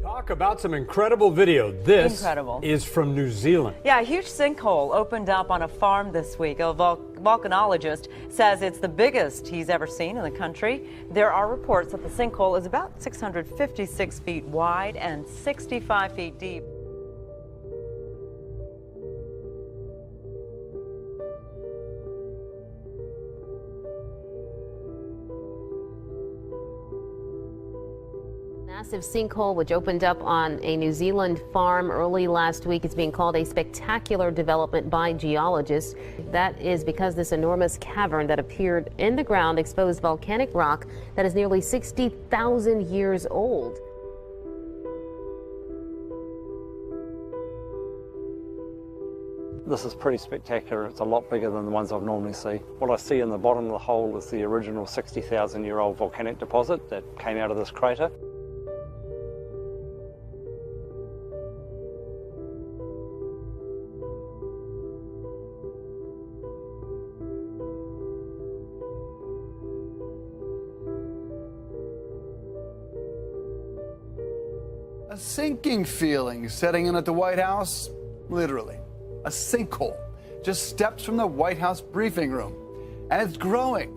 Talk about some incredible video. This is from New Zealand. Yeah, a huge sinkhole opened up on a farm this week. A volcanologist says it's the biggest he's ever seen in the country. There are reports that the sinkhole is about 656 feet wide and 65 feet deep. Massive sinkhole which opened up on a New Zealand farm early last week. It's being called a spectacular development by geologists. That is because this enormous cavern that appeared in the ground exposed volcanic rock that is nearly 60,000 years old. This is pretty spectacular. It's a lot bigger than the ones I've normally see. What I see in the bottom of the hole is the original 60,000-year-old volcanic deposit that came out of this crater. A sinking feeling setting in at the White House, literally. A sinkhole just steps from the White House briefing room, and it's growing.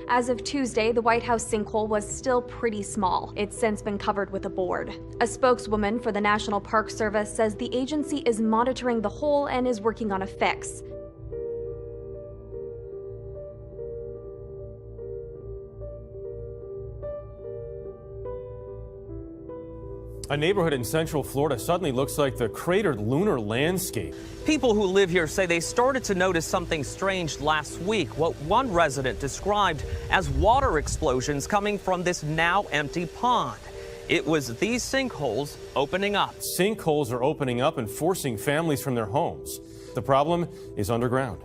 As of Tuesday, the White House sinkhole was still pretty small. It's since been covered with a board. A spokeswoman for the National Park Service says the agency is monitoring the hole and is working on a fix. A neighborhood in Central Florida suddenly looks like the cratered lunar landscape. People who live here say they started to notice something strange last week, what one resident described as water explosions coming from this now empty pond. It was these sinkholes opening up. Sinkholes are opening up and forcing families from their homes. The problem is underground.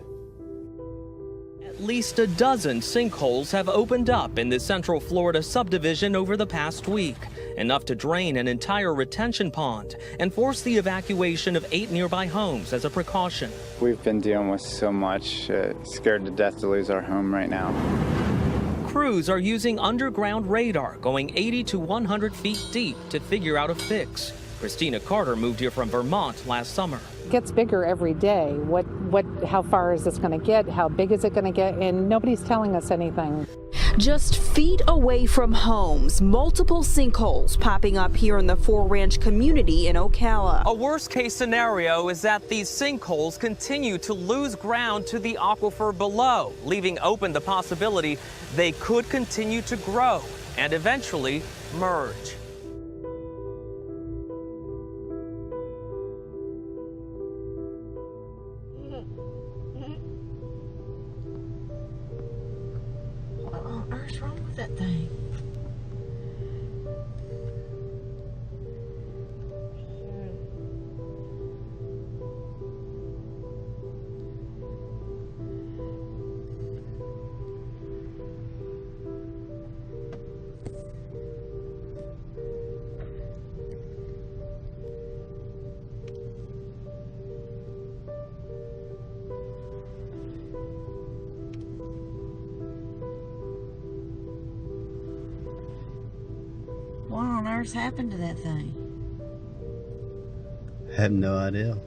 At least a dozen sinkholes have opened up in the Central Florida subdivision over the past week, enough to drain an entire retention pond and force the evacuation of 8 nearby homes as a precaution. We've been dealing with so much, scared to death to lose our home right now. Crews are using underground radar going 80 to 100 feet deep to figure out a fix. Christina Carter moved here from Vermont last summer. It gets bigger every day. How far is this going to get? How big is it going to get? And nobody's telling us anything. Just feet away from homes, multiple sinkholes popping up here in the Four Ranch community in Ocala. A worst-case scenario is that these sinkholes continue to lose ground to the aquifer below, leaving open the possibility they could continue to grow and eventually merge. What on earth's wrong with that thing? What on earth happened to that thing? I have no idea.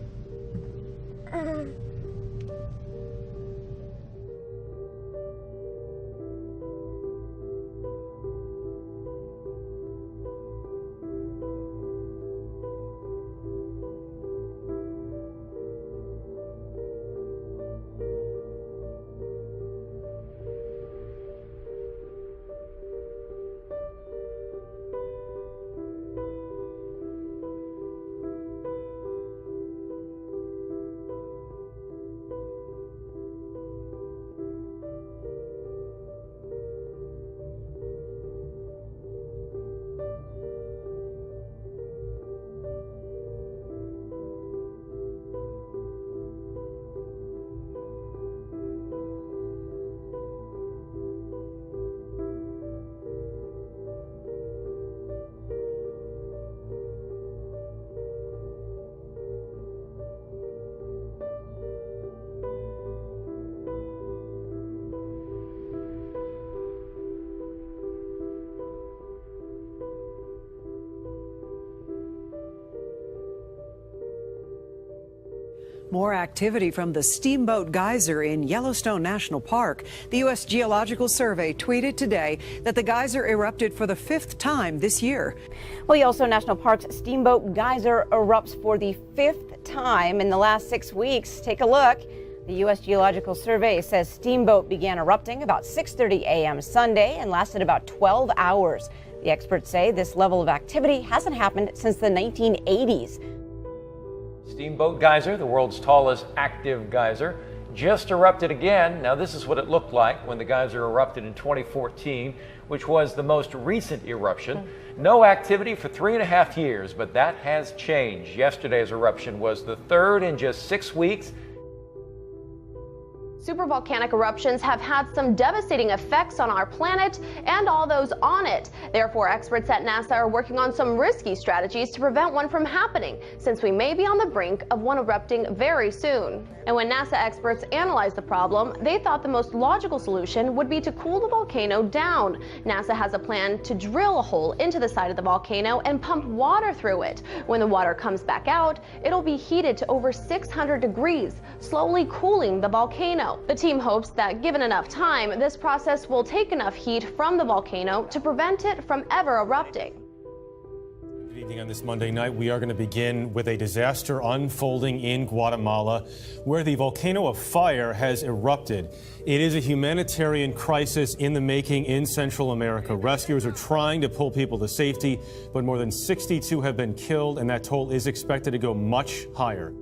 More activity from the Steamboat Geyser in Yellowstone National Park. The U.S. Geological Survey tweeted today that the geyser erupted for the 5th time this year. Well, Yellowstone National Park's Steamboat Geyser erupts for the 5th time in the last 6 weeks. Take a look. The U.S. Geological Survey says Steamboat began erupting about 6:30 a.m. Sunday and lasted about 12 hours. The experts say this level of activity hasn't happened since the 1980s. Steamboat Geyser, the world's tallest active geyser, just erupted again. Now this is what it looked like when the geyser erupted in 2014, which was the most recent eruption. No activity for 3.5 years, but that has changed. Yesterday's eruption was the 3rd in just 6 weeks. Supervolcanic eruptions have had some devastating effects on our planet and all those on it. Therefore, experts at NASA are working on some risky strategies to prevent one from happening, since we may be on the brink of one erupting very soon. And when NASA experts analyzed the problem, they thought the most logical solution would be to cool the volcano down. NASA has a plan to drill a hole into the side of the volcano and pump water through it. When the water comes back out, it'll be heated to over 600 degrees, slowly cooling the volcano. The team hopes that given enough time, this process will take enough heat from the volcano to prevent it from ever erupting. Good evening. On this Monday night, we are going to begin with a disaster unfolding in Guatemala, where the volcano of fire has erupted. It is a humanitarian crisis in the making in Central America. Rescuers are trying to pull people to safety, but more than 62 have been killed, and that toll is expected to go much higher.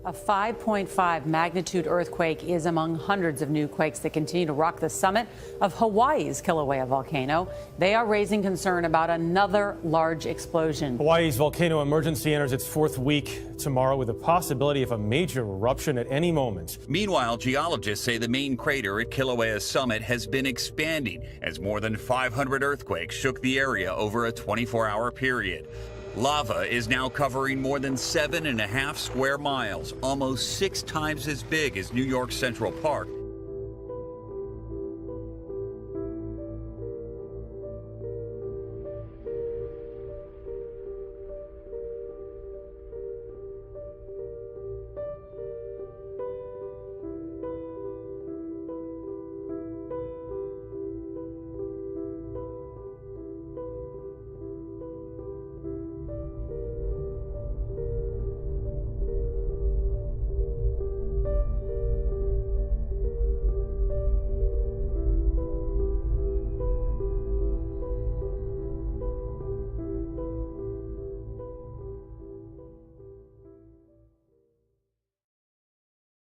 A 5.5 magnitude earthquake is among hundreds of new quakes that continue to rock the summit of Hawaii's Kilauea volcano. They are raising concern about another large explosion. Hawaii's volcano emergency enters its 4th week tomorrow with the possibility of a major eruption at any moment. Meanwhile, geologists say the main crater at Kilauea's summit has been expanding as more than 500 earthquakes shook the area over a 24-hour period. Lava is now covering more than 7.5 square miles, almost 6 times as big as New York's Central Park,